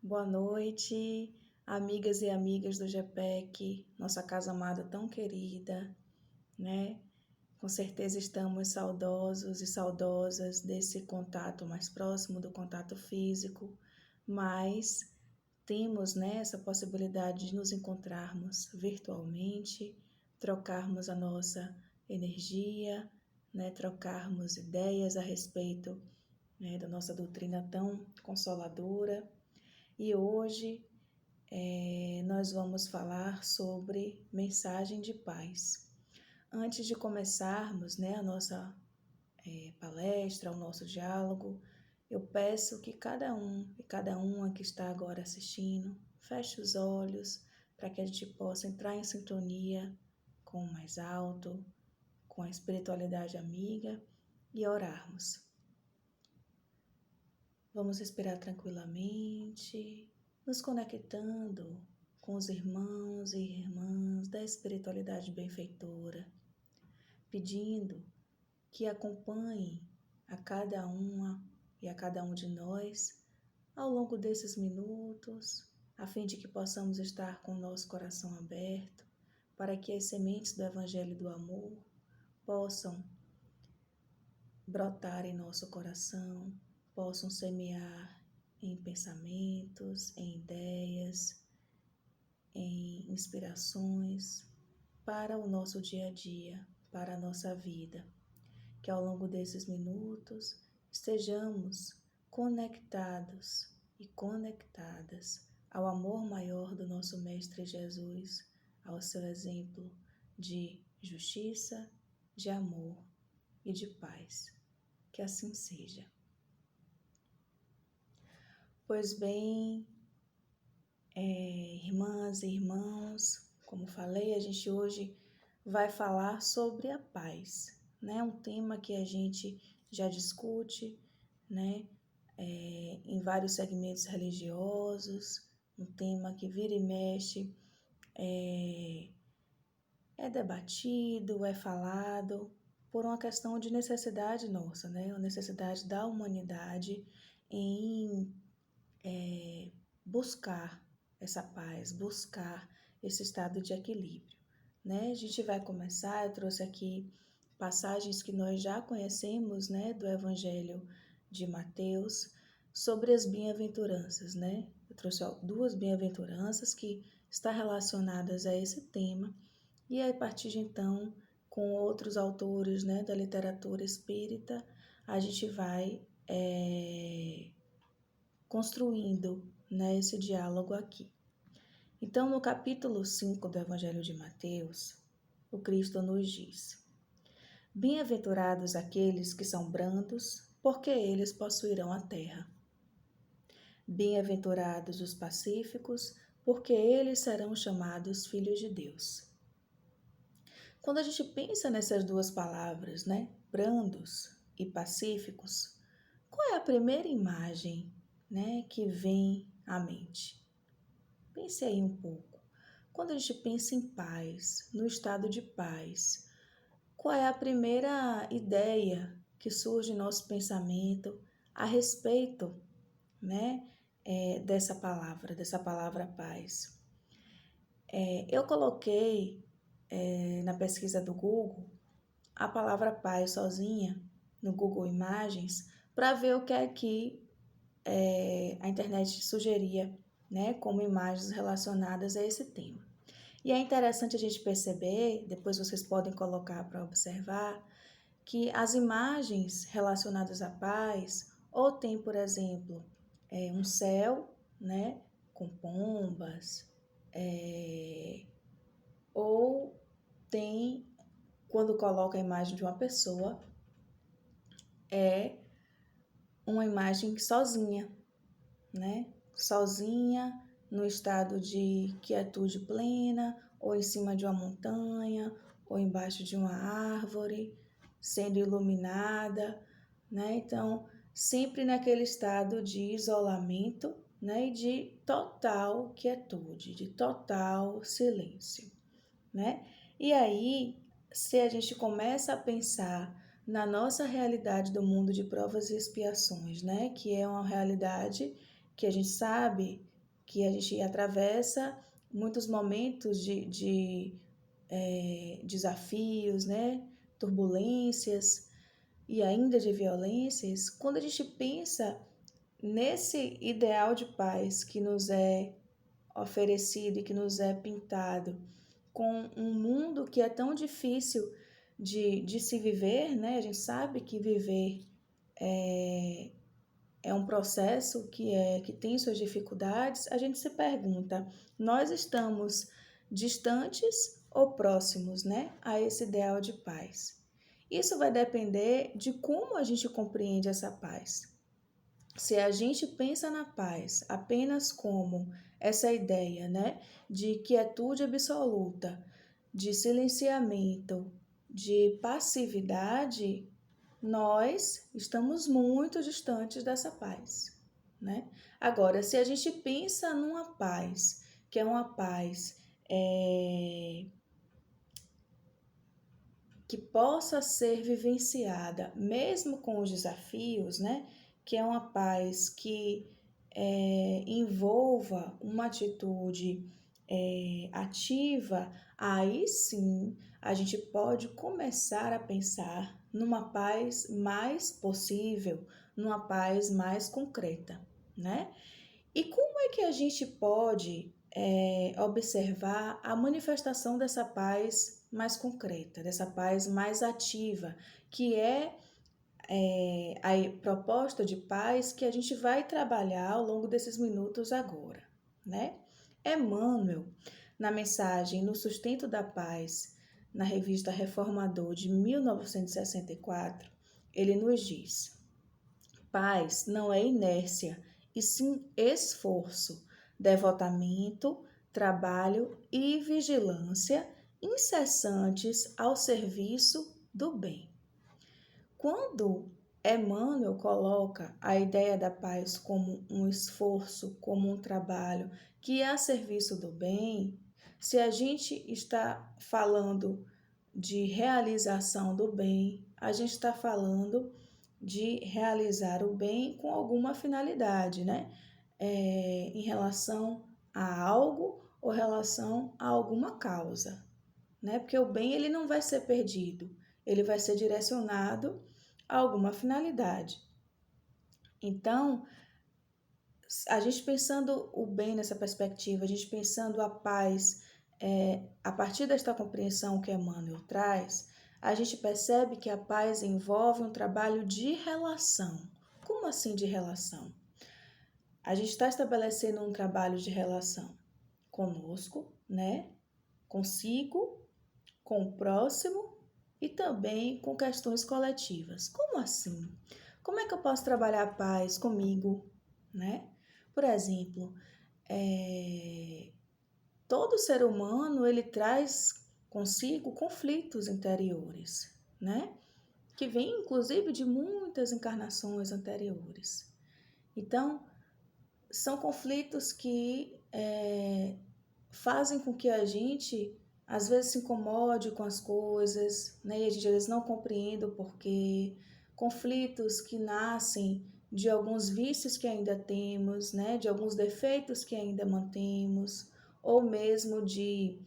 Boa noite, amigas e amigas do GPEC, nossa casa amada tão querida, né? Com certeza estamos saudosos e saudosas desse contato mais próximo do contato físico, mas temos, né, essa possibilidade de nos encontrarmos virtualmente, trocarmos a nossa energia, né, trocarmos ideias a respeito, né, da nossa doutrina tão consoladora. E hoje nós vamos falar sobre mensagem de paz. Antes de começarmos, né, a nossa palestra, o nosso diálogo, eu peço que cada um e cada uma que está agora assistindo feche os olhos para que a gente possa entrar em sintonia com o mais alto, com a espiritualidade amiga e orarmos. Vamos respirar tranquilamente, nos conectando com os irmãos e irmãs da espiritualidade benfeitora, pedindo que acompanhem a cada uma e a cada um de nós ao longo desses minutos, a fim de que possamos estar com o nosso coração aberto para que as sementes do Evangelho do Amor possam brotar em nosso coração, possam semear em pensamentos, em ideias, em inspirações para o nosso dia a dia, para a nossa vida. Que ao longo desses minutos estejamos conectados e conectadas ao amor maior do nosso Mestre Jesus, ao seu exemplo de justiça, de amor e de paz. Que assim seja. Pois bem, irmãs e irmãos, como falei, a gente hoje vai falar sobre a paz, né? Um tema que a gente já discute, né? Em vários segmentos religiosos, um tema que vira e mexe, é debatido, é falado por uma questão de necessidade nossa, né? Uma necessidade da humanidade em buscar essa paz, buscar esse estado de equilíbrio, né? A gente vai começar, eu trouxe aqui passagens que nós já conhecemos, né, do Evangelho de Mateus, sobre as bem-aventuranças, né? Eu trouxe duas bem-aventuranças que estão relacionadas a esse tema, e a partir de então, com outros autores, né, da literatura espírita, a gente vai construindo, né, esse diálogo aqui. Então, no capítulo 5 do Evangelho de Mateus, o Cristo nos diz: Bem-aventurados aqueles que são brandos, porque eles possuirão a terra. Bem-aventurados os pacíficos, porque eles serão chamados filhos de Deus. Quando a gente pensa nessas duas palavras, né, brandos e pacíficos, qual é a primeira imagem, né, que vem à mente? Pense aí um pouco. Quando a gente pensa em paz, no estado de paz, qual é a primeira ideia que surge em nosso pensamento a respeito, né, dessa palavra paz? Eu coloquei na pesquisa do Google a palavra paz sozinha no Google Imagens para ver o que é que a internet sugeria, né, como imagens relacionadas a esse tema. E é interessante a gente perceber, depois vocês podem colocar para observar, que as imagens relacionadas à paz, ou tem, por exemplo, um céu, né, com pombas, ou tem, quando coloca a imagem de uma pessoa, é uma imagem sozinha, né? Sozinha, no estado de quietude plena, ou em cima de uma montanha, ou embaixo de uma árvore, sendo iluminada, né? Então, sempre naquele estado de isolamento, né? E de total quietude, de total silêncio, né? E aí, se a gente começa a pensar na nossa realidade do mundo de provas e expiações, né? Que é uma realidade que a gente sabe que a gente atravessa muitos momentos de desafios, né? Turbulências e ainda de violências, quando a gente pensa nesse ideal de paz que nos é oferecido e que nos é pintado, com um mundo que é tão difícil de se viver, né? A gente sabe que viver é um processo que tem suas dificuldades. A gente se pergunta, nós estamos distantes ou próximos, né, a esse ideal de paz? Isso vai depender de como a gente compreende essa paz. Se a gente pensa na paz apenas como essa ideia, né, de quietude absoluta, de silenciamento, de passividade, nós estamos muito distantes dessa paz, né? Agora, se a gente pensa numa paz, que é uma paz que possa ser vivenciada, mesmo com os desafios, né? Que é uma paz que envolva uma atitude ativa, aí sim a gente pode começar a pensar numa paz mais possível, numa paz mais concreta, né? E como é que a gente pode observar a manifestação dessa paz mais concreta, dessa paz mais ativa, que é a proposta de paz que a gente vai trabalhar ao longo desses minutos agora, né? Emmanuel, na mensagem No Sustento da Paz, na revista Reformador de 1964, ele nos diz: paz não é inércia, e sim esforço, devotamento, trabalho e vigilância incessantes ao serviço do bem. Quando Emmanuel coloca a ideia da paz como um esforço, como um trabalho que é a serviço do bem, se a gente está falando de realização do bem, a gente está falando de realizar o bem com alguma finalidade, né? Em relação a algo ou relação a alguma causa, né? Porque o bem ele não vai ser perdido, ele vai ser direcionado a alguma finalidade. Então, a gente pensando o bem nessa perspectiva, a gente pensando a paz a partir desta compreensão que Emmanuel traz, a gente percebe que a paz envolve um trabalho de relação. Como assim de relação? A gente está estabelecendo um trabalho de relação conosco, né? Consigo, com o próximo e também com questões coletivas. Como assim? Como é que eu posso trabalhar a paz comigo, né? Por exemplo, todo ser humano ele traz consigo conflitos interiores, né? Que vêm inclusive de muitas encarnações anteriores. Então, são conflitos que fazem com que a gente às vezes se incomode com as coisas, né? E a gente às vezes não compreende o porquê. Conflitos que nascem de alguns vícios que ainda temos, né? De alguns defeitos que ainda mantemos, ou mesmo de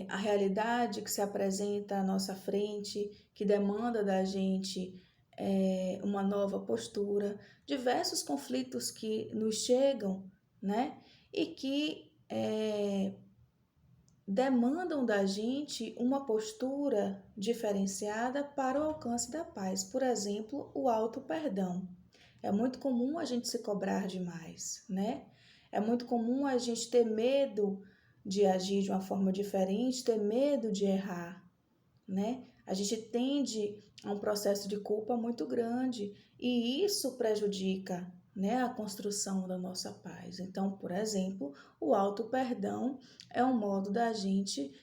a realidade que se apresenta à nossa frente, que demanda da gente uma nova postura, diversos conflitos que nos chegam, né? E que demandam da gente uma postura diferenciada para o alcance da paz. Por exemplo, o auto-perdão. É muito comum a gente se cobrar demais, né? É muito comum a gente ter medo de agir de uma forma diferente, ter medo de errar, né? A gente tende a um processo de culpa muito grande e isso prejudica, né, a construção da nossa paz. Então, por exemplo, o auto-perdão é um modo da gente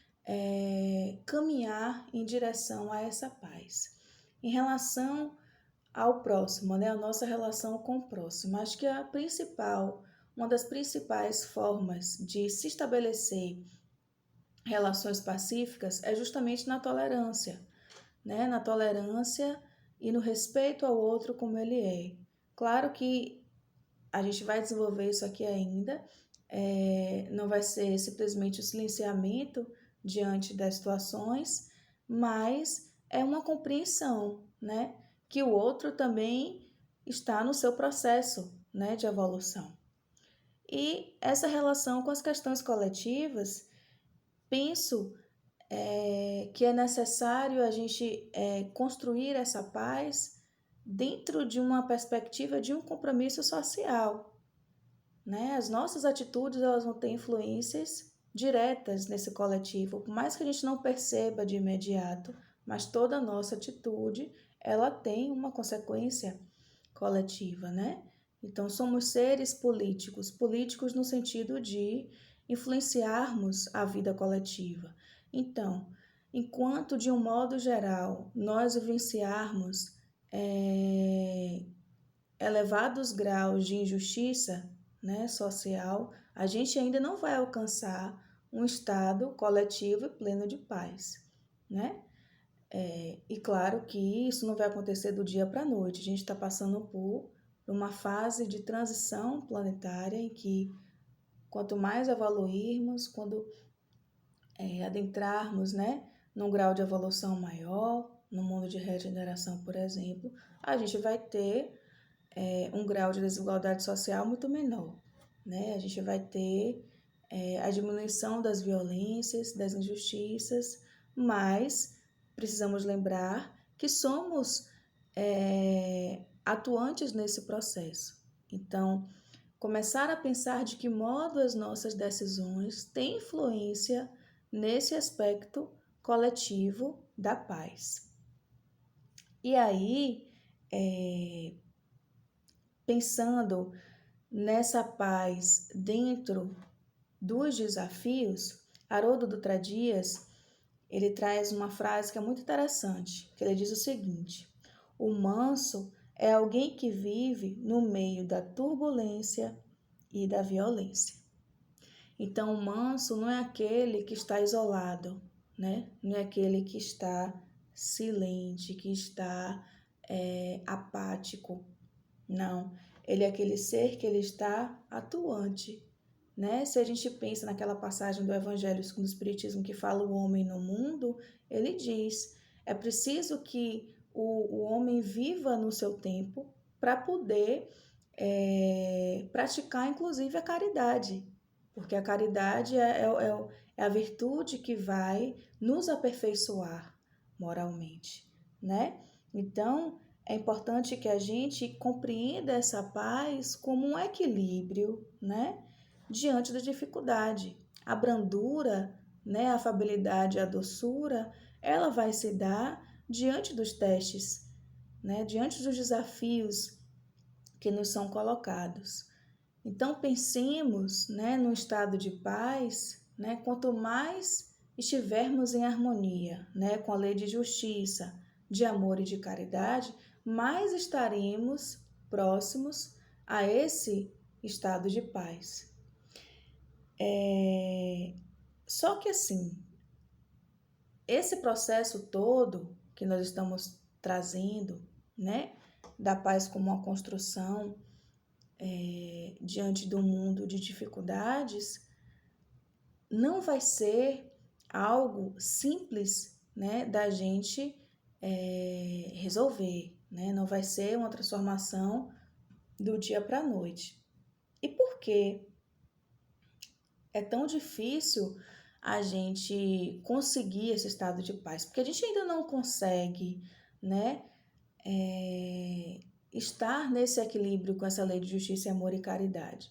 caminhar em direção a essa paz. Em relação ao próximo, né, a nossa relação com o próximo, acho que uma das principais formas de se estabelecer relações pacíficas é justamente na tolerância, né? Na tolerância e no respeito ao outro como ele é. Claro que a gente vai desenvolver isso aqui ainda. Não vai ser simplesmente o silenciamento diante das situações, mas é uma compreensão, né? Que o outro também está no seu processo, né, de evolução. E essa relação com as questões coletivas, penso que é necessário a gente construir essa paz dentro de uma perspectiva de um compromisso social, né? As nossas atitudes, elas vão ter influências diretas nesse coletivo, por mais que a gente não perceba de imediato, mas toda a nossa atitude, ela tem uma consequência coletiva, né? Então, somos seres políticos, políticos no sentido de influenciarmos a vida coletiva. Então, enquanto de um modo geral nós vivenciarmos elevados graus de injustiça, né, social, a gente ainda não vai alcançar um estado coletivo e pleno de paz, né? E claro que isso não vai acontecer do dia para a noite. A gente está passando por uma fase de transição planetária em que quanto mais evoluirmos, quando adentrarmos, né, num grau de evolução maior, no mundo de regeneração, por exemplo, a gente vai ter um grau de desigualdade social muito menor, né? A gente vai ter a diminuição das violências, das injustiças, mas precisamos lembrar que somos atuantes nesse processo. Então, começar a pensar de que modo as nossas decisões têm influência nesse aspecto coletivo da paz. E aí, pensando nessa paz dentro dos desafios, Haroldo Dutra Dias, ele traz uma frase que é muito interessante, que ele diz o seguinte: o manso é alguém que vive no meio da turbulência e da violência. Então, o manso não é aquele que está isolado, né? Não é aquele que está silente, que está apático. Não, ele é aquele ser que ele está atuante, né? Se a gente pensa naquela passagem do Evangelho segundo o Espiritismo que fala o homem no mundo, ele diz, é preciso que o homem viva no seu tempo para poder praticar, inclusive, a caridade, porque a caridade é a virtude que vai nos aperfeiçoar moralmente, né? Então, é importante que a gente compreenda essa paz como um equilíbrio, né, diante da dificuldade. A brandura, né, a afabilidade, a doçura, ela vai se dar diante dos testes, né, diante dos desafios que nos são colocados. Então, pensemos, né, no estado de paz, né, quanto mais estivermos em harmonia, né, com a lei de justiça, de amor e de caridade, mais estaremos próximos a esse estado de paz. Só que assim, esse processo todo que nós estamos trazendo, né, da paz como uma construção diante do mundo de dificuldades, não vai ser algo simples, né, da gente resolver, né? Não vai ser uma transformação do dia para a noite. E por que é tão difícil a gente conseguir esse estado de paz? Porque a gente ainda não consegue, né, estar nesse equilíbrio com essa lei de justiça, amor e caridade.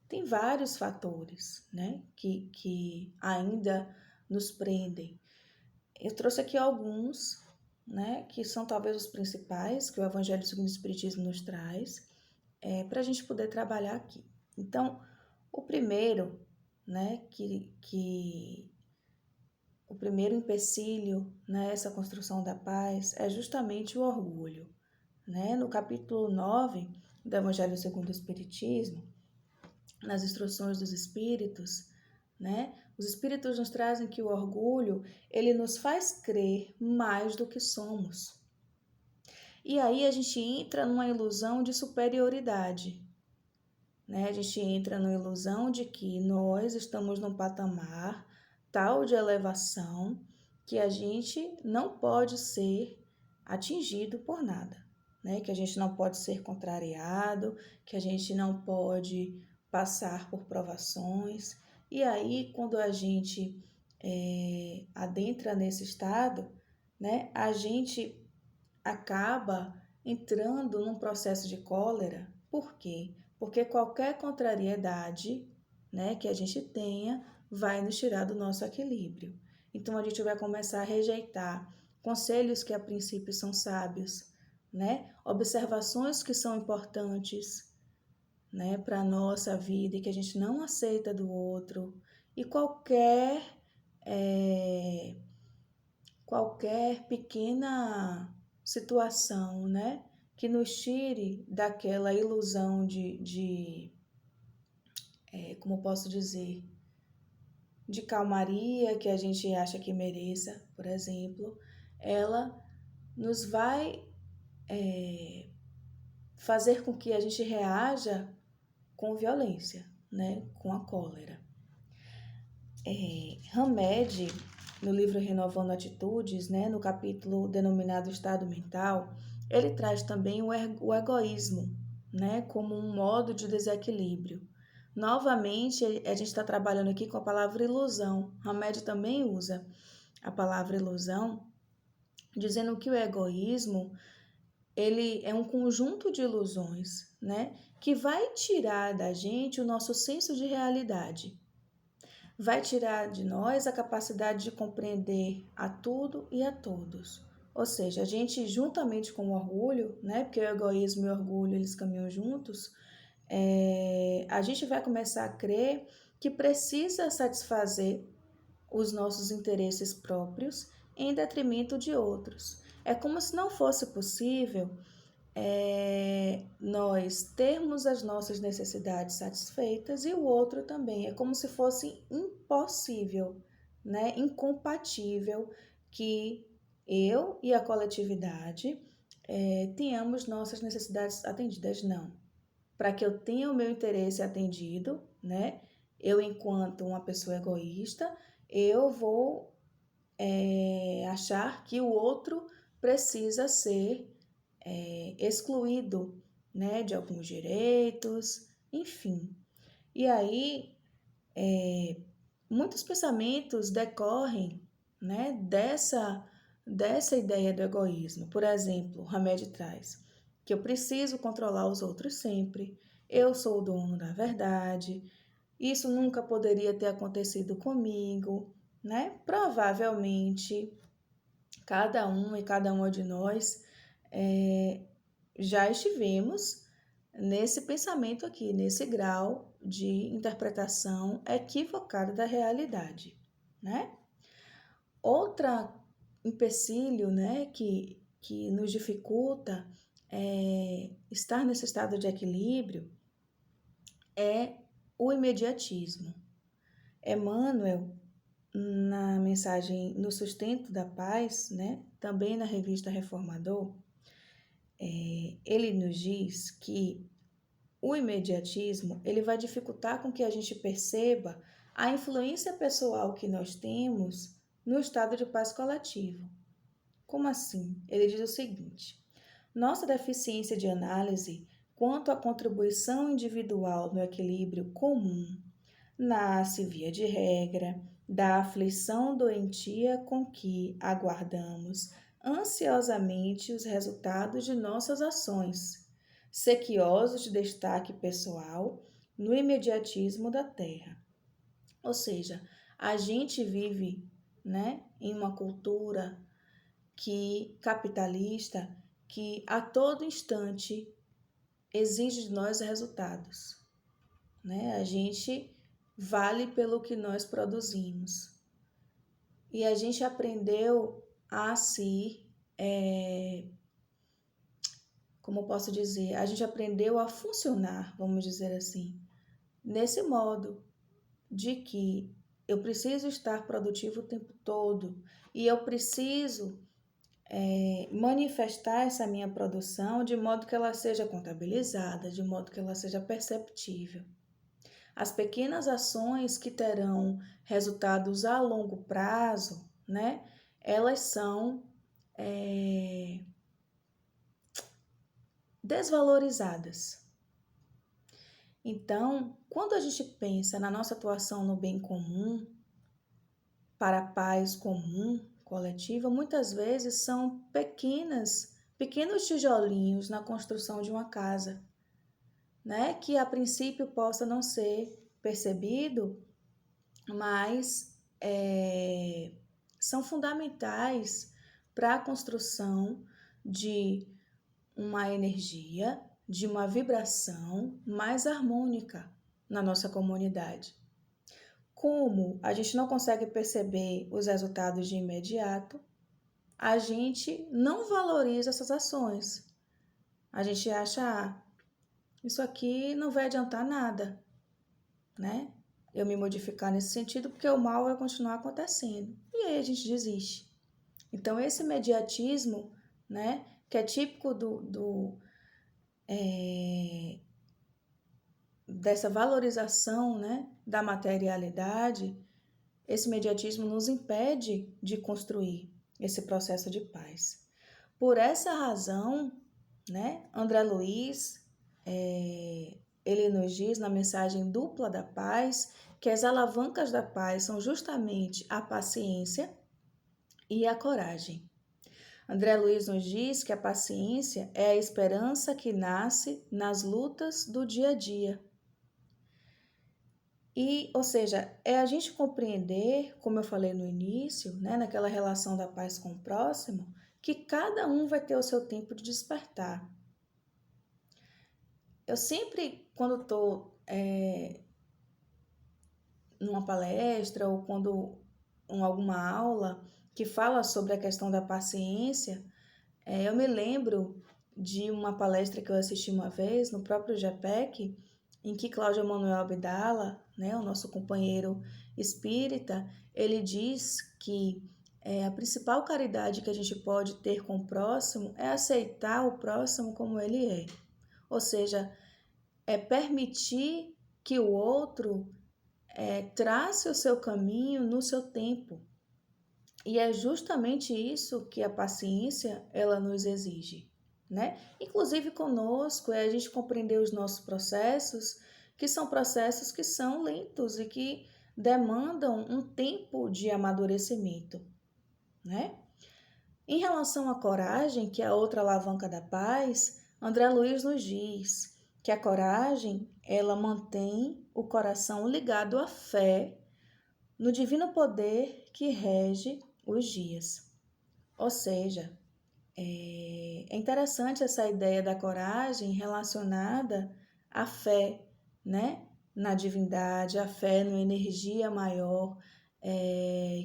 Tem vários fatores, né, que ainda nos prendem. Eu trouxe aqui alguns, né, que são talvez os principais que o Evangelho segundo o Espiritismo nos traz, para a gente poder trabalhar aqui. Então, o primeiro, né, o primeiro empecilho nessa construção da paz é justamente o orgulho, né? No capítulo 9 do Evangelho segundo o Espiritismo, nas instruções dos espíritos, né? Os espíritos nos trazem que o orgulho, ele nos faz crer mais do que somos. E aí a gente entra numa ilusão de superioridade, né? A gente entra na ilusão de que nós estamos num patamar tal de elevação que a gente não pode ser atingido por nada, né? Que a gente não pode ser contrariado, que a gente não pode passar por provações. E aí, quando a gente adentra nesse estado, né? A gente acaba entrando num processo de cólera. Por quê? Porque qualquer contrariedade, né, que a gente tenha vai nos tirar do nosso equilíbrio. Então a gente vai começar a rejeitar conselhos que a princípio são sábios, né? Observações que são importantes, né, para a nossa vida e que a gente não aceita do outro. E qualquer pequena situação, né, que nos tire daquela ilusão como posso dizer, de calmaria que a gente acha que mereça, por exemplo, ela nos vai fazer com que a gente reaja com violência, né, com a cólera. Hamed, no livro Renovando Atitudes, né, no capítulo denominado Estado Mental, ele traz também o egoísmo, né, como um modo de desequilíbrio. Novamente, a gente está trabalhando aqui com a palavra ilusão. Hamed também usa a palavra ilusão, dizendo que o egoísmo ele é um conjunto de ilusões, né, que vai tirar da gente o nosso senso de realidade. Vai tirar de nós a capacidade de compreender a tudo e a todos. Ou seja, a gente, juntamente com o orgulho, né, porque o egoísmo e o orgulho, eles caminham juntos, a gente vai começar a crer que precisa satisfazer os nossos interesses próprios em detrimento de outros. É como se não fosse possível nós termos as nossas necessidades satisfeitas e o outro também. É como se fosse impossível, né? Incompatível que eu e a coletividade tenhamos nossas necessidades atendidas. Não. Para que eu tenha o meu interesse atendido, né? Eu, enquanto uma pessoa egoísta, eu vou achar que o outro precisa ser excluído, né, de alguns direitos, enfim. E aí, muitos pensamentos decorrem, né, dessa ideia do egoísmo. Por exemplo, Hamed traz que eu preciso controlar os outros sempre, eu sou o dono da verdade, isso nunca poderia ter acontecido comigo, né? Provavelmente, cada um e cada uma de nós já estivemos nesse pensamento aqui, nesse grau de interpretação equivocada da realidade, né? Outra empecilho, né, que nos dificulta estar nesse estado de equilíbrio é o imediatismo. Emmanuel, na mensagem No Sustento da Paz, né, também na revista Reformador, ele nos diz que o imediatismo ele vai dificultar com que a gente perceba a influência pessoal que nós temos no estado de paz coletivo. Como assim? Ele diz o seguinte: nossa deficiência de análise quanto à contribuição individual no equilíbrio comum nasce, via de regra, da aflição doentia com que aguardamos ansiosamente os resultados de nossas ações, sequiosos de destaque pessoal no imediatismo da terra. Ou seja, a gente vive, né, em uma cultura capitalista que a todo instante exige de nós resultados, né? A gente vale pelo que nós produzimos. E a gente aprendeu a como posso dizer, a gente aprendeu a funcionar, vamos dizer assim, nesse modo de que eu preciso estar produtivo o tempo todo e eu preciso manifestar essa minha produção de modo que ela seja contabilizada, de modo que ela seja perceptível. As pequenas ações que terão resultados a longo prazo, né? Elas são desvalorizadas. Então, quando a gente pensa na nossa atuação no bem comum, para a paz comum, coletiva, muitas vezes são pequenos tijolinhos na construção de uma casa, né? Que a princípio possa não ser percebido, mas são fundamentais para a construção de uma energia, de uma vibração mais harmônica na nossa comunidade. Como a gente não consegue perceber os resultados de imediato, a gente não valoriza essas ações. A gente acha, isso aqui não vai adiantar nada, né? Eu me modificar nesse sentido, porque o mal vai continuar acontecendo. E aí a gente desiste. Então, esse imediatismo, né, que é típico dessa valorização, né, da materialidade, esse imediatismo nos impede de construir esse processo de paz. Por essa razão, né, André Luiz, ele nos diz na mensagem dupla da paz que as alavancas da paz são justamente a paciência e a coragem. André Luiz nos diz que a paciência é a esperança que nasce nas lutas do dia a dia. Ou seja, é a gente compreender, como eu falei no início, né, naquela relação da paz com o próximo, que cada um vai ter o seu tempo de despertar. Eu sempre, quando estou numa palestra ou quando em alguma aula que fala sobre a questão da paciência, eu me lembro de uma palestra que eu assisti uma vez no próprio GEPEC, em que Cláudio Manuel Abdala, né, o nosso companheiro espírita, ele diz que a principal caridade que a gente pode ter com o próximo é aceitar o próximo como ele é. Ou seja, é permitir que o outro trace o seu caminho no seu tempo. E é justamente isso que a paciência ela nos exige, né? Inclusive conosco, é a gente compreender os nossos processos, que são lentos e que demandam um tempo de amadurecimento, né? Em relação à coragem, que é a outra alavanca da paz, André Luiz nos diz que a coragem, ela mantém o coração ligado à fé no divino poder que rege os dias. Ou seja, é interessante essa ideia da coragem relacionada à fé, né? Na divindade, a fé numa energia maior,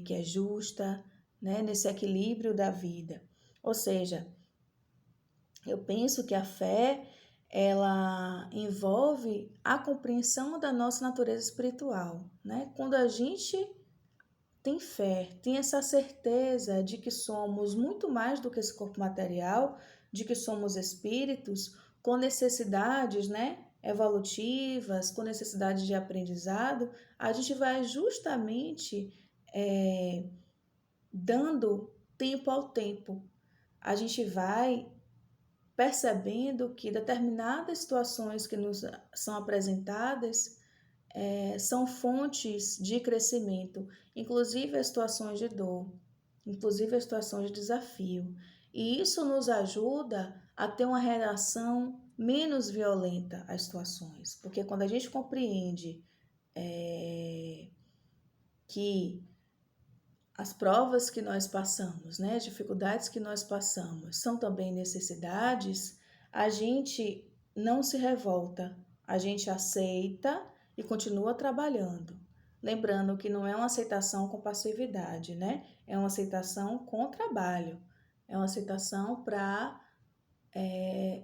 que é justa, né? Nesse equilíbrio da vida. Ou seja, eu penso que a fé, ela envolve a compreensão da nossa natureza espiritual, né? Quando a gente tem fé, tem essa certeza de que somos muito mais do que esse corpo material, de que somos espíritos com necessidades, né, evolutivas, com necessidades de aprendizado, a gente vai justamente dando tempo ao tempo. A gente vai percebendo que determinadas situações que nos são apresentadas são fontes de crescimento, inclusive as situações de dor, inclusive as situações de desafio. E isso nos ajuda a ter uma reação menos violenta às situações, porque quando a gente compreende que as provas que nós passamos, né, as dificuldades que nós passamos são também necessidades, a gente não se revolta, a gente aceita e continua trabalhando. Lembrando que não é uma aceitação com passividade, né? É uma aceitação com trabalho, é uma aceitação para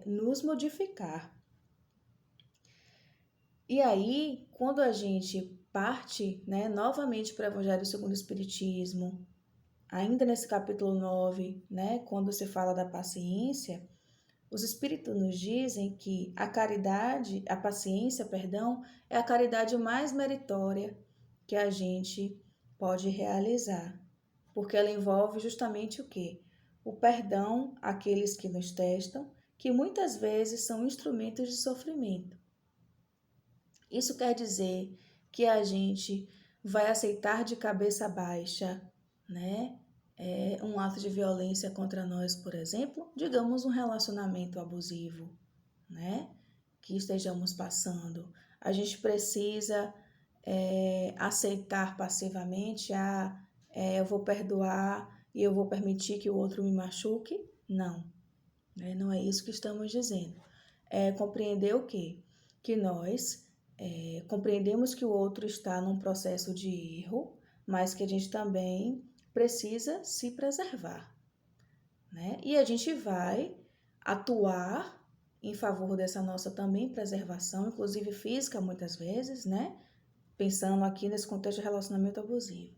nos modificar. E aí, quando a gente parte, né, novamente para o Evangelho segundo o Espiritismo, ainda nesse capítulo 9, né, quando se fala da paciência, os espíritos nos dizem que a paciência, perdão, é a caridade mais meritória que a gente pode realizar, porque ela envolve justamente o quê? O perdão àqueles que nos testam, que muitas vezes são instrumentos de sofrimento. Isso quer dizer que a gente vai aceitar de cabeça baixa, né? Um ato de violência contra nós, por exemplo, digamos um relacionamento abusivo, né? Que estejamos passando. A gente precisa aceitar passivamente, eu vou perdoar e eu vou permitir que o outro me machuque? Não, né? Não é isso que estamos dizendo. É compreender o quê? Que nós compreendemos que o outro está num processo de erro, mas que a gente também precisa se preservar, né? E a gente vai atuar em favor dessa nossa também preservação, inclusive física muitas vezes, né? Pensando aqui nesse contexto de relacionamento abusivo.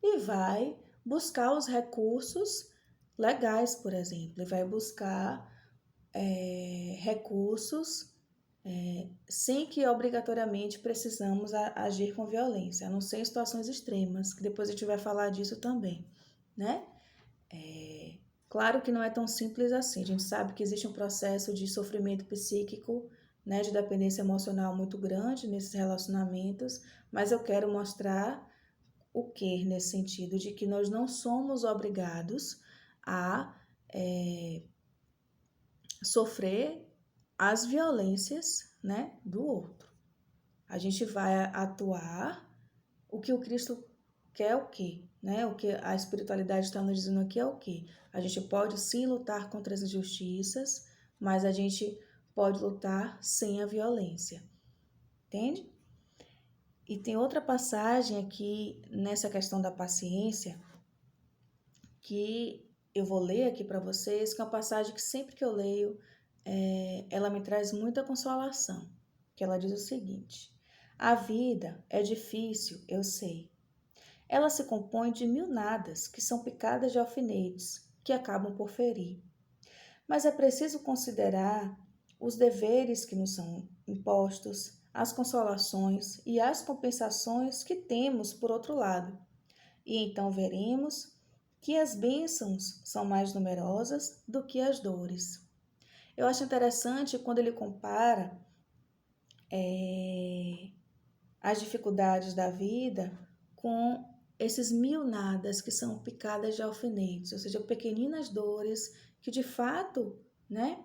E vai buscar os recursos legais, por exemplo, e vai buscar recursos sem que obrigatoriamente precisamos agir com violência, a não ser em situações extremas, que depois a gente vai falar disso também, né? Claro que não é tão simples assim, a gente sabe que existe um processo de sofrimento psíquico, né, de dependência emocional muito grande nesses relacionamentos, mas eu quero mostrar o que nesse sentido, de que nós não somos obrigados a sofrer as violências, né, do outro. A gente vai atuar o que o Cristo quer, o quê? Né? O que a espiritualidade está nos dizendo aqui é o quê? A gente pode sim lutar contra as injustiças, mas a gente pode lutar sem a violência. Entende? E tem outra passagem aqui nessa questão da paciência que eu vou ler aqui para vocês, que é uma passagem que sempre que eu leio, ela me traz muita consolação, que ela diz o seguinte: a vida é difícil, eu sei. Ela se compõe de mil nadas, que são picadas de alfinetes, que acabam por ferir. Mas é preciso considerar os deveres que nos são impostos, as consolações e as compensações que temos por outro lado. E então veremos que as bênçãos são mais numerosas do que as dores. Eu acho interessante quando ele compara as dificuldades da vida com esses mil nadas que são picadas de alfinetes, ou seja, pequeninas dores que de fato, né,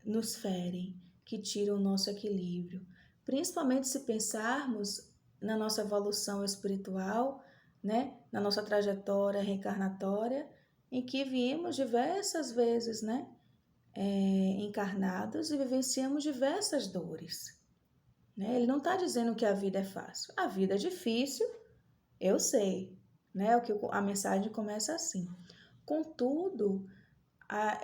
nos ferem, que tiram o nosso equilíbrio. Principalmente se pensarmos na nossa evolução espiritual, né, na nossa trajetória reencarnatória, em que viemos diversas vezes, né, encarnados e vivenciamos diversas dores. Né? Ele não está dizendo que a vida é fácil. A vida é difícil, eu sei. Né? A mensagem começa assim. Contudo,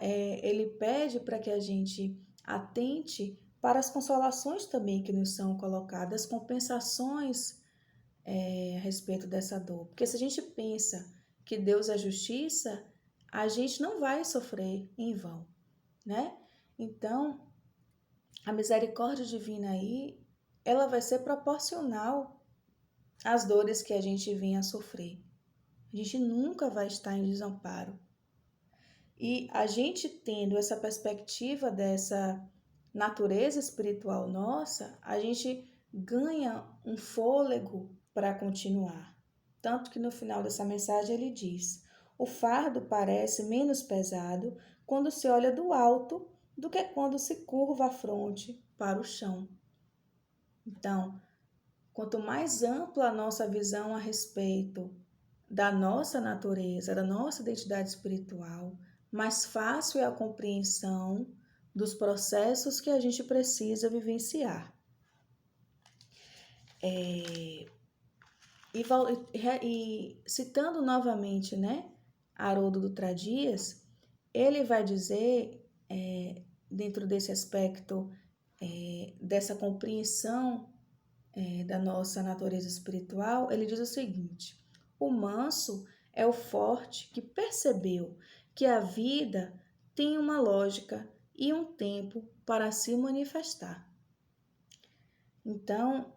ele pede para que a gente atente para as consolações também que nos são colocadas, compensações a respeito dessa dor. Porque se a gente pensa que Deus é justiça, a gente não vai sofrer em vão. Né? Então, a misericórdia divina aí, ela vai ser proporcional às dores que a gente vinha a sofrer. A gente nunca vai estar em desamparo. E a gente tendo essa perspectiva dessa natureza espiritual nossa, a gente ganha um fôlego para continuar. Tanto que no final dessa mensagem ele diz: o fardo parece menos pesado quando se olha do alto do que quando se curva a fronte para o chão. Então, quanto mais ampla a nossa visão a respeito da nossa natureza, da nossa identidade espiritual, mais fácil é a compreensão dos processos que a gente precisa vivenciar. E citando novamente, né, Haroldo Dutra Dias, ele vai dizer, dentro desse aspecto, dessa compreensão da nossa natureza espiritual, ele diz o seguinte: o manso é o forte que percebeu que a vida tem uma lógica e um tempo para se manifestar. Então,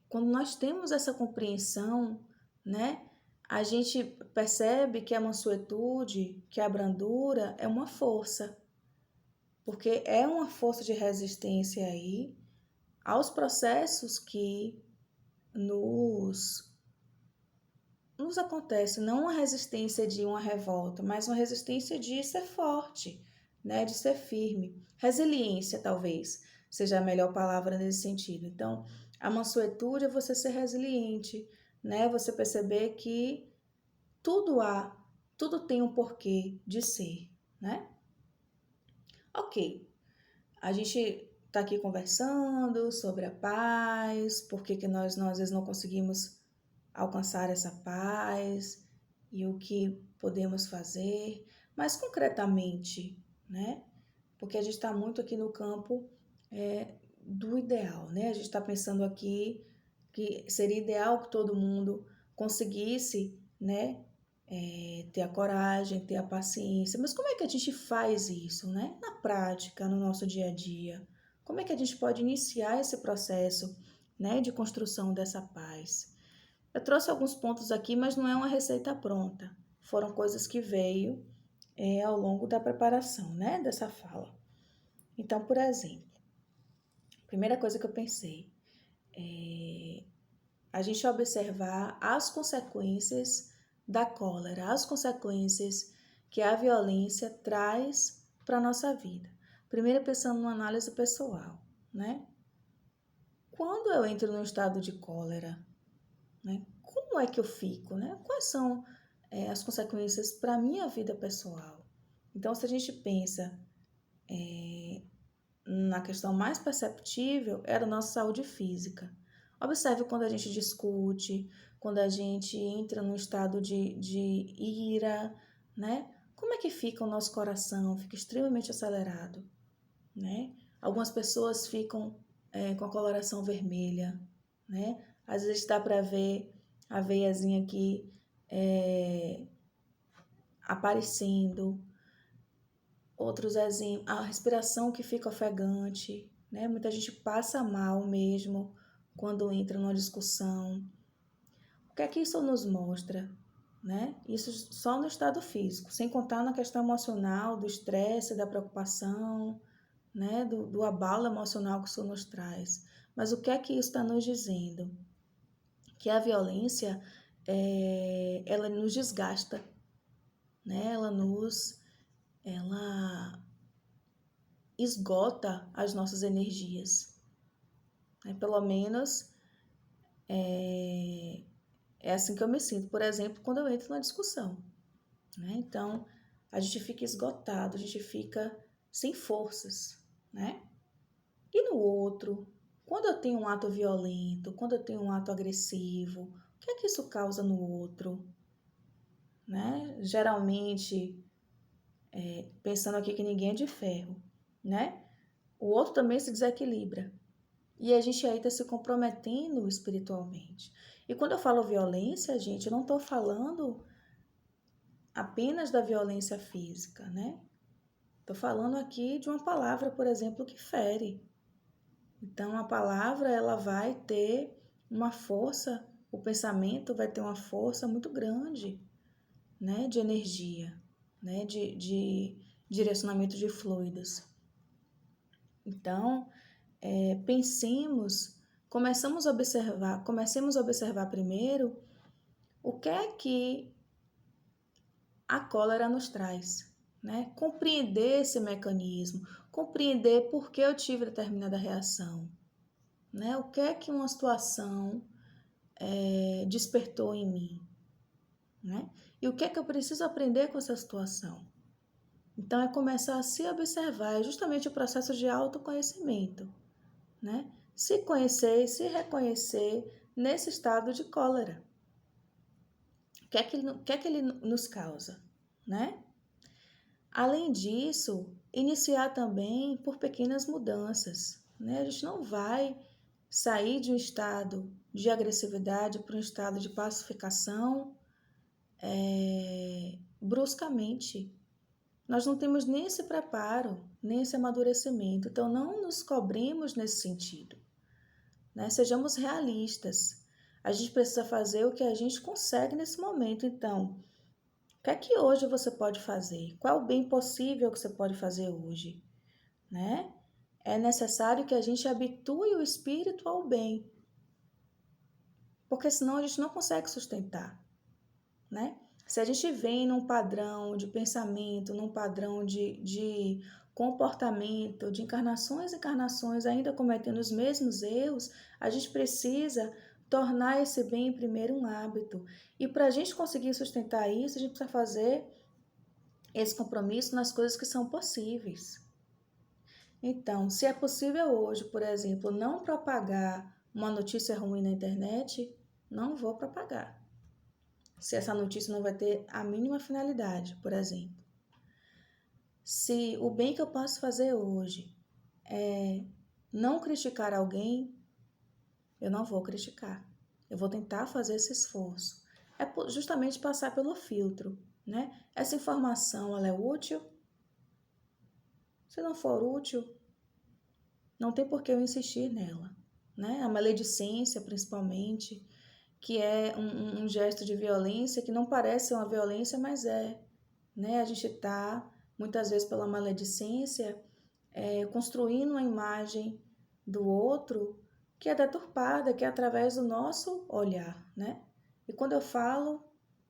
quando nós temos essa compreensão, né, a gente percebe que a mansuetude, que a brandura é uma força, porque é uma força de resistência aí aos processos que nos acontece, não uma resistência de uma revolta, mas uma resistência de ser forte, né, de ser firme. Resiliência, talvez, seja a melhor palavra nesse sentido. Então, a mansuetude é você ser resiliente, né, você perceber que tudo tem um porquê de ser, né? Ok, a gente está aqui conversando sobre a paz, por que nós às vezes não conseguimos alcançar essa paz e o que podemos fazer, mas concretamente, né? Porque a gente está muito aqui no campo do ideal, né? A gente está pensando aqui que seria ideal que todo mundo conseguisse, né? Ter a coragem, ter a paciência. Mas como é que a gente faz isso, né? Na prática, no nosso dia a dia. Como é que a gente pode iniciar esse processo, né, de construção dessa paz? Eu trouxe alguns pontos aqui, mas não é uma receita pronta. Foram coisas que veio ao longo da preparação, né, dessa fala. Então, por exemplo, a primeira coisa que eu pensei é a gente observar as consequências da cólera, as consequências que a violência traz para a nossa vida. Primeiro, pensando numa análise pessoal, né? Quando eu entro num estado de cólera, né? Como é que eu fico, né? Quais são as consequências para a minha vida pessoal? Então, se a gente pensa na questão mais perceptível, é a nossa saúde física. Observe quando a gente discute, quando a gente entra num estado de ira, né? Como é que fica o nosso coração? Fica extremamente acelerado, né? Algumas pessoas ficam com a coloração vermelha, né? Às vezes dá para ver a veiazinha aqui aparecendo. Outros exemplos, a respiração que fica ofegante, né? Muita gente passa mal mesmo quando entra numa discussão. O que é que isso nos mostra, né? Isso só no estado físico, sem contar na questão emocional, do estresse, da preocupação, né? Do abalo emocional que isso nos traz. Mas o que é que isso está nos dizendo? Que a violência, ela nos desgasta, né? Ela esgota as nossas energias. Pelo menos é assim que eu me sinto, por exemplo, quando eu entro na discussão, né? Então, a gente fica esgotado, a gente fica sem forças, né? E no outro, quando eu tenho um ato violento, quando eu tenho um ato agressivo, o que é que isso causa no outro, né? Geralmente, pensando aqui que ninguém é de ferro, né? O outro também se desequilibra. E a gente aí está se comprometendo espiritualmente. E quando eu falo violência, gente, eu não estou falando apenas da violência física, né? Estou falando aqui de uma palavra, por exemplo, que fere. Então, a palavra, ela vai ter uma força, o pensamento vai ter uma força muito grande, né? De energia, né? De direcionamento de fluidos. Então, pensemos, comecemos a observar primeiro o que é que a cólera nos traz, né? Compreender esse mecanismo, compreender por que eu tive determinada reação, né? O que é que uma situação despertou em mim, né? E o que é que eu preciso aprender com essa situação? Então, é começar a se observar, é justamente o processo de autoconhecimento, né? Se conhecer e se reconhecer nesse estado de cólera. O que é que ele nos causa, né? Além disso, iniciar também por pequenas mudanças, né? A gente não vai sair de um estado de agressividade para um estado de pacificação bruscamente. Nós não temos nem esse preparo, nem esse amadurecimento. Então, não nos cobremos nesse sentido, né? Sejamos realistas. A gente precisa fazer o que a gente consegue nesse momento. Então, o que é que hoje você pode fazer? Qual é o bem possível que você pode fazer hoje, né? É necessário que a gente habitue o espírito ao bem, porque senão a gente não consegue sustentar, né? Se a gente vem num padrão de pensamento, num padrão de comportamento, de encarnações e encarnações ainda cometendo os mesmos erros, a gente precisa tornar esse bem primeiro um hábito. E para a gente conseguir sustentar isso, a gente precisa fazer esse compromisso nas coisas que são possíveis. Então, se é possível hoje, por exemplo, não propagar uma notícia ruim na internet, não vou propagar. Se essa notícia não vai ter a mínima finalidade, por exemplo. Se o bem que eu posso fazer hoje é não criticar alguém, eu não vou criticar. Eu vou tentar fazer esse esforço. É justamente passar pelo filtro, né? Essa informação, ela é útil? Se não for útil, não tem por que eu insistir nela, né? A maledicência, principalmente, que é um gesto de violência que não parece uma violência, mas é, né? A gente está, muitas vezes pela maledicência, construindo uma imagem do outro que é deturpada, que é através do nosso olhar, né? E quando eu falo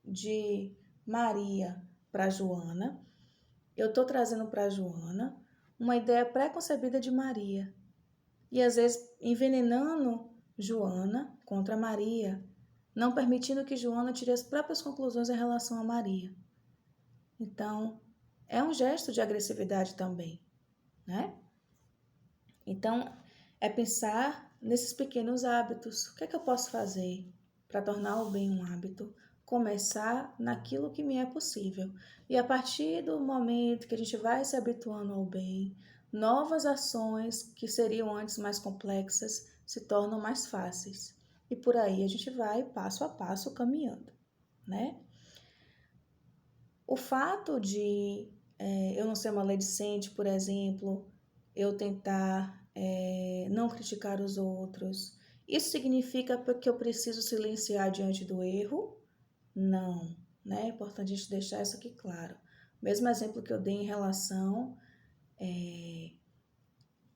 de Maria para Joana, eu estou trazendo para Joana uma ideia pré-concebida de Maria. E às vezes envenenando Joana contra Maria, não permitindo que Joana tire as próprias conclusões em relação a Maria. Então, é um gesto de agressividade também, né? Então, é pensar nesses pequenos hábitos. O que é que eu posso fazer para tornar o bem um hábito? Começar naquilo que me é possível. E a partir do momento que a gente vai se habituando ao bem, novas ações que seriam antes mais complexas se tornam mais fáceis. E por aí a gente vai passo a passo caminhando, né? O fato de eu não ser maledicente, por exemplo, eu tentar não criticar os outros, isso significa que eu preciso silenciar diante do erro? Não, né? É importante a gente deixar isso aqui claro. Mesmo exemplo que eu dei em relação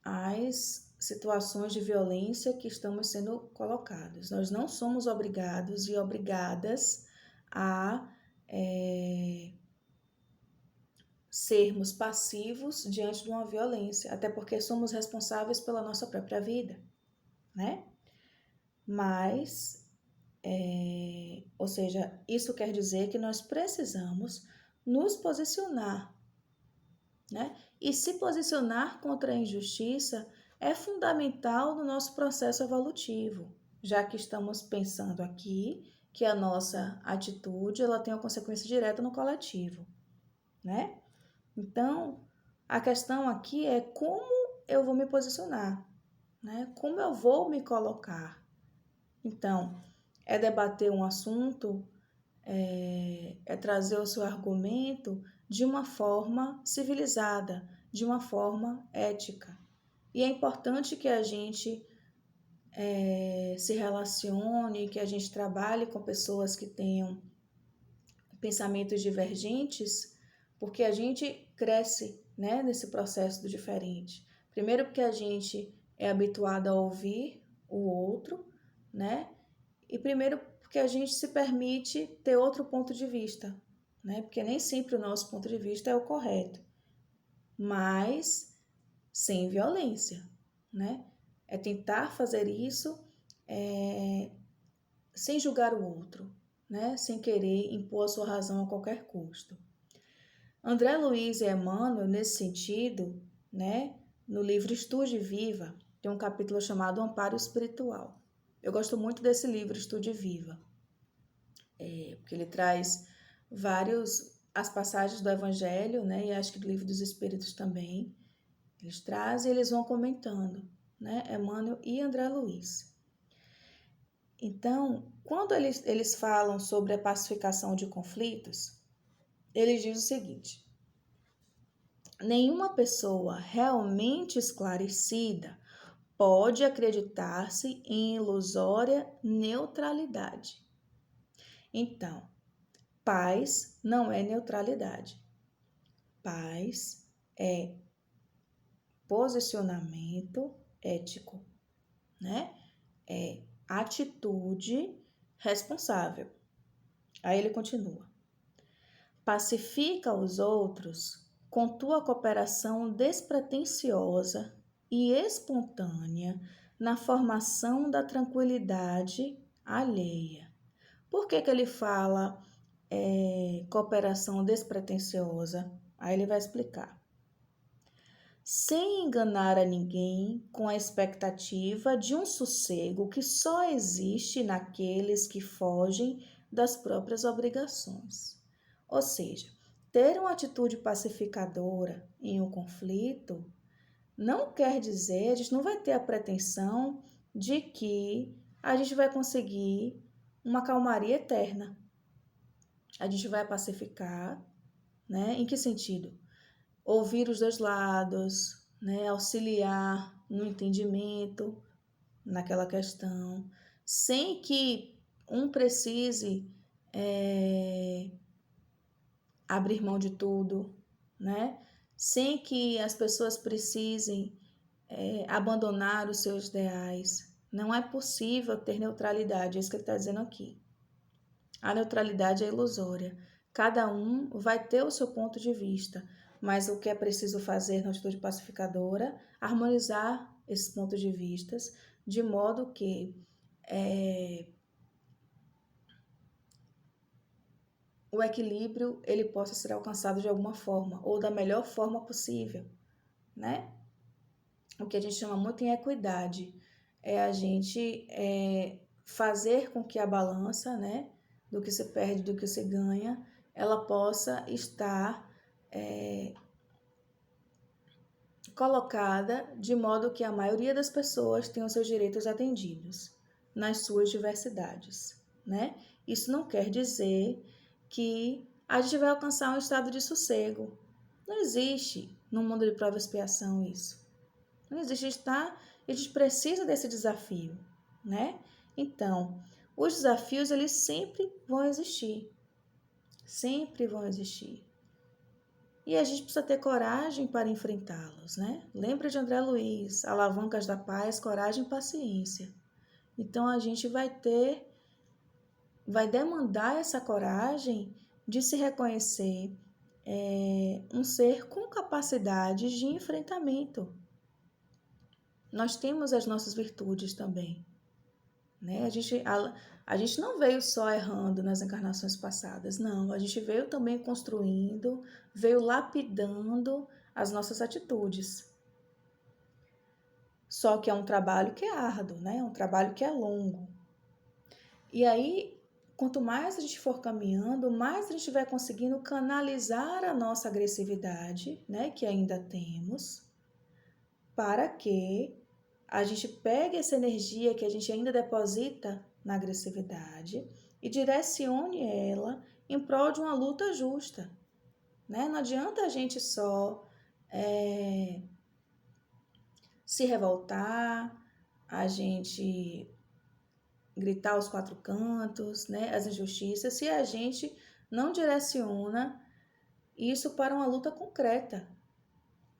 às situações de violência que estamos sendo colocados. Nós não somos obrigados e obrigadas a sermos passivos diante de uma violência, até porque somos responsáveis pela nossa própria vida, né? Mas, ou seja, isso quer dizer que nós precisamos nos posicionar, né? E se posicionar contra a injustiça é fundamental no nosso processo evolutivo, já que estamos pensando aqui que a nossa atitude ela tem uma consequência direta no coletivo, né? Então, a questão aqui é como eu vou me posicionar, né? Como eu vou me colocar. Então, é debater um assunto, é trazer o seu argumento de uma forma civilizada, de uma forma ética. E é importante que a gente se relacione, que a gente trabalhe com pessoas que tenham pensamentos divergentes, porque a gente cresce, né, nesse processo do diferente. Primeiro porque a gente é habituado a ouvir o outro, né? E primeiro porque a gente se permite ter outro ponto de vista, né? Porque nem sempre o nosso ponto de vista é o correto, mas sem violência, né? É tentar fazer isso sem julgar o outro, né? Sem querer impor a sua razão a qualquer custo. André Luiz e Emmanuel, nesse sentido, né, no livro Estude Viva, tem um capítulo chamado Amparo Espiritual. Eu gosto muito desse livro, Estude Viva, porque ele traz as passagens do Evangelho, né, e acho que do Livro dos Espíritos também, eles trazem e eles vão comentando, né? Emmanuel e André Luiz. Então, quando eles falam sobre a pacificação de conflitos, eles dizem o seguinte: nenhuma pessoa realmente esclarecida pode acreditar-se em ilusória neutralidade. Então, paz não é neutralidade. Paz é posicionamento ético, né? É atitude responsável. Aí ele continua: pacifica os outros com tua cooperação despretensiosa e espontânea na formação da tranquilidade alheia. Por que ele fala cooperação despretensiosa? Aí ele vai explicar. Sem enganar a ninguém com a expectativa de um sossego que só existe naqueles que fogem das próprias obrigações. Ou seja, ter uma atitude pacificadora em um conflito não quer dizer, a gente não vai ter a pretensão de que a gente vai conseguir uma calmaria eterna. A gente vai pacificar, né? Em que sentido? Ouvir os dois lados, né? Auxiliar no entendimento naquela questão, sem que um precise abrir mão de tudo, né? Sem que as pessoas precisem abandonar os seus ideais. Não é possível ter neutralidade, é isso que ele está dizendo aqui. A neutralidade é ilusória. Cada um vai ter o seu ponto de vista, mas o que é preciso fazer na atitude pacificadora? Harmonizar esses pontos de vista, de modo que o equilíbrio ele possa ser alcançado de alguma forma, ou da melhor forma possível, né? O que a gente chama muito em equidade é a gente fazer com que a balança, né, do que se perde, do que se ganha, ela possa estar colocada de modo que a maioria das pessoas tenham seus direitos atendidos nas suas diversidades, né? Isso não quer dizer que a gente vai alcançar um estado de sossego. Não existe no mundo de prova e expiação isso. Não existe, a gente precisa desse desafio, né? Então, os desafios, eles sempre vão existir. Sempre vão existir. E a gente precisa ter coragem para enfrentá-los, né? Lembra de André Luiz, alavancas da paz, coragem e paciência. Então, a gente vai demandar essa coragem de se reconhecer um ser com capacidades de enfrentamento. Nós temos as nossas virtudes também, né? A gente não veio só errando nas encarnações passadas, não. A gente veio também construindo, veio lapidando as nossas atitudes. Só que é um trabalho que é árduo, né? É um trabalho que é longo. E aí, quanto mais a gente for caminhando, mais a gente vai conseguindo canalizar a nossa agressividade, né? Que ainda temos, para que a gente pega essa energia que a gente ainda deposita na agressividade e direcione ela em prol de uma luta justa, né? Não adianta a gente só se revoltar, a gente gritar aos quatro cantos, né? As injustiças, se a gente não direciona isso para uma luta concreta,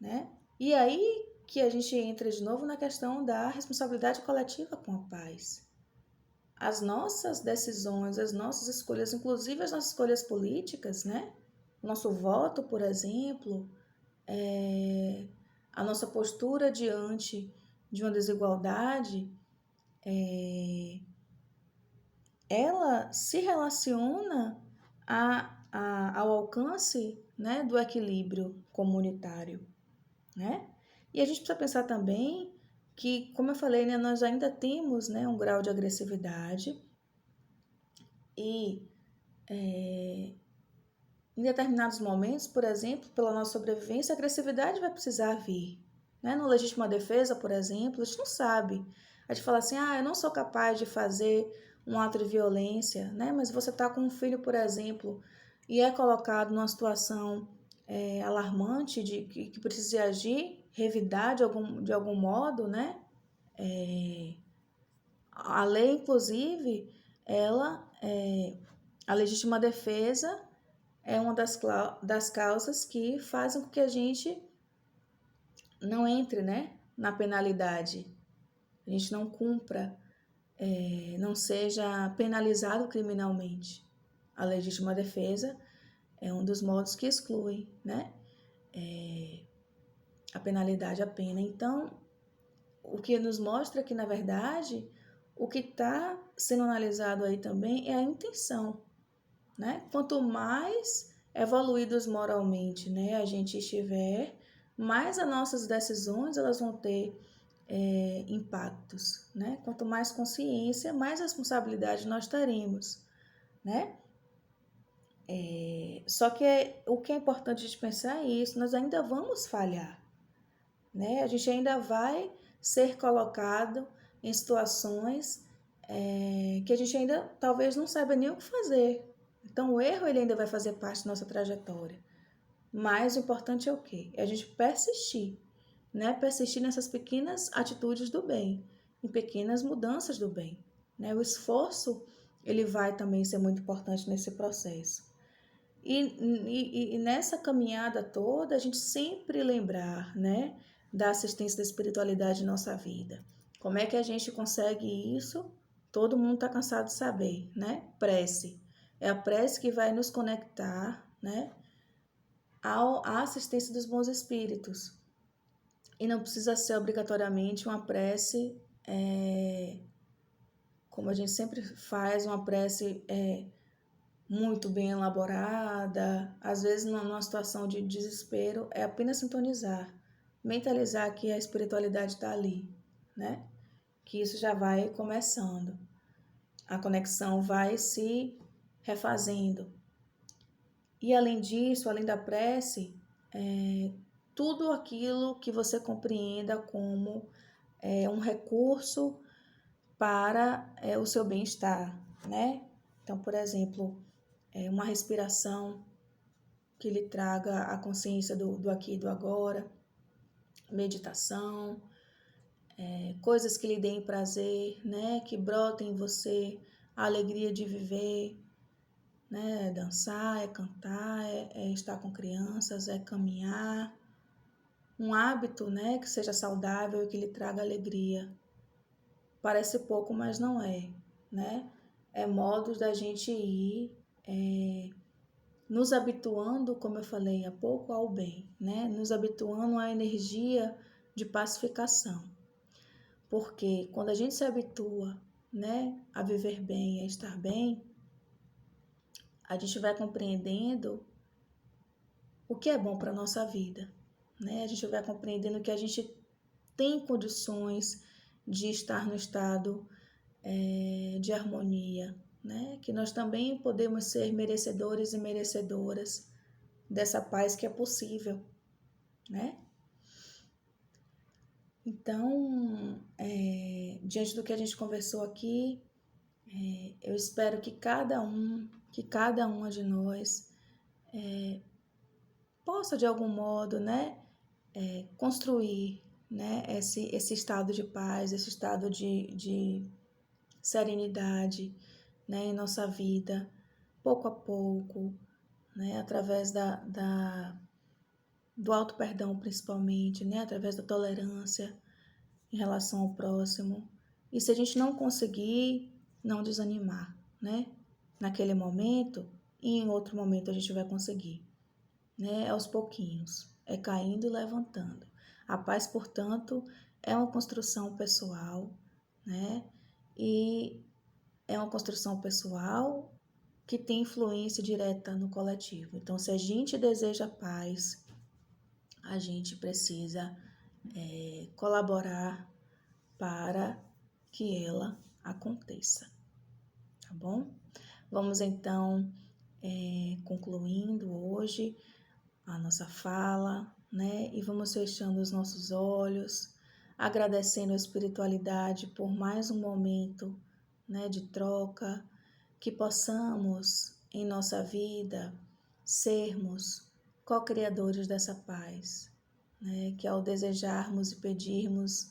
né? E aí que a gente entra de novo na questão da responsabilidade coletiva com a paz. As nossas decisões, as nossas escolhas, inclusive as nossas escolhas políticas, né? O nosso voto, por exemplo, a nossa postura diante de uma desigualdade, ela se relaciona ao alcance, né, do equilíbrio comunitário, né? E a gente precisa pensar também que, como eu falei, né, nós ainda temos, né, um grau de agressividade e em determinados momentos, por exemplo, pela nossa sobrevivência, a agressividade vai precisar vir, né? No legítima defesa, por exemplo, a gente não sabe. A gente fala assim, eu não sou capaz de fazer um ato de violência, né? Mas você está com um filho, por exemplo, e é colocado numa situação alarmante de que precisa agir, revidar de algum modo, né? A lei, inclusive, a legítima defesa é uma das causas que fazem com que a gente não entre, né, na penalidade, a gente não cumpra, não seja penalizado criminalmente. A legítima defesa é um dos modos que exclui, né, a penalidade, a pena. Então, o que nos mostra que, na verdade, o que está sendo analisado aí também é a intenção, né? Quanto mais evoluídos moralmente, né, a gente estiver, mais as nossas decisões elas vão ter impactos, né? Quanto mais consciência, mais responsabilidade nós teremos, né? Só que o que é importante a gente pensar é isso, nós ainda vamos falhar, né? A gente ainda vai ser colocado em situações que a gente ainda talvez não saiba nem o que fazer. Então o erro ele ainda vai fazer parte da nossa trajetória. Mas o importante é o quê? É a gente persistir, né? Persistir nessas pequenas atitudes do bem, em pequenas mudanças do bem, né? O esforço ele vai também ser muito importante nesse processo. E nessa caminhada toda, a gente sempre lembrar, né, da assistência da espiritualidade em nossa vida. Como é que a gente consegue isso? Todo mundo está cansado de saber, né? Prece. É a prece que vai nos conectar, né, à assistência dos bons espíritos. E não precisa ser obrigatoriamente uma prece, como a gente sempre faz, uma prece muito bem elaborada. Às vezes, numa situação de desespero, é apenas sintonizar, mentalizar que a espiritualidade está ali, né? Que isso já vai começando. A conexão vai se refazendo. E além disso, além da prece, tudo aquilo que você compreenda como um recurso para o seu bem-estar, né? Então, por exemplo, uma respiração que lhe traga a consciência do aqui e do agora, meditação, coisas que lhe deem prazer, né? Que brotem em você a alegria de viver, né? Dançar, cantar, estar com crianças, caminhar. Um hábito, né, que seja saudável e que lhe traga alegria. Parece pouco, mas não é, né? É modos da gente ir nos habituando, como eu falei há pouco, ao bem, né? Nos habituando à energia de pacificação. Porque quando a gente se habitua, né, a viver bem, a estar bem, a gente vai compreendendo o que é bom para a nossa vida, né? A gente vai compreendendo que a gente tem condições de estar no estado de harmonia, né? Que nós também podemos ser merecedores e merecedoras dessa paz que é possível, né? Então, diante do que a gente conversou aqui, eu espero que cada uma de nós possa de algum modo, né, construir, né, esse estado de paz, esse estado de serenidade, né, em nossa vida, pouco a pouco, né, através do auto perdão principalmente, né, através da tolerância em relação ao próximo. E se a gente não conseguir, não desanimar, né, naquele momento, e em outro momento a gente vai conseguir, né, aos pouquinhos, caindo e levantando. A paz, portanto, é uma construção pessoal, né, e é uma construção pessoal que tem influência direta no coletivo. Então, se a gente deseja paz, a gente precisa colaborar para que ela aconteça, tá bom? Vamos então concluindo hoje a nossa fala, né? E vamos fechando os nossos olhos, agradecendo a espiritualidade por mais um momento, né, de troca, que possamos em nossa vida sermos co-criadores dessa paz, né? Que ao desejarmos e pedirmos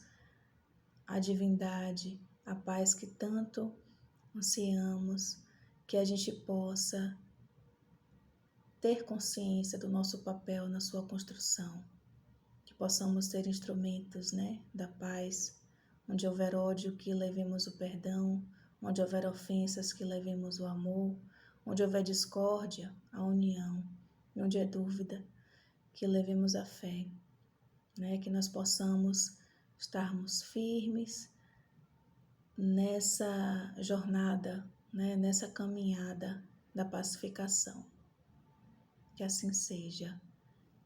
a divindade, a paz que tanto ansiamos, que a gente possa ter consciência do nosso papel na sua construção, que possamos ser instrumentos, né, da paz, onde houver ódio, que levemos o perdão, onde houver ofensas, que levemos o amor, onde houver discórdia, a união, e onde é dúvida, que levemos a fé, né, que nós possamos estarmos firmes nessa jornada, né, nessa caminhada da pacificação. Que assim seja,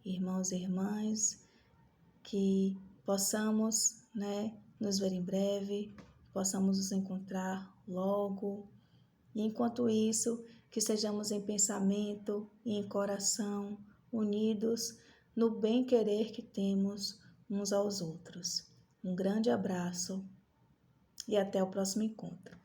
irmãos e irmãs, que possamos, né, nos ver em breve, possamos nos encontrar logo. E enquanto isso, que sejamos em pensamento e em coração unidos no bem-querer que temos uns aos outros. Um grande abraço e até o próximo encontro.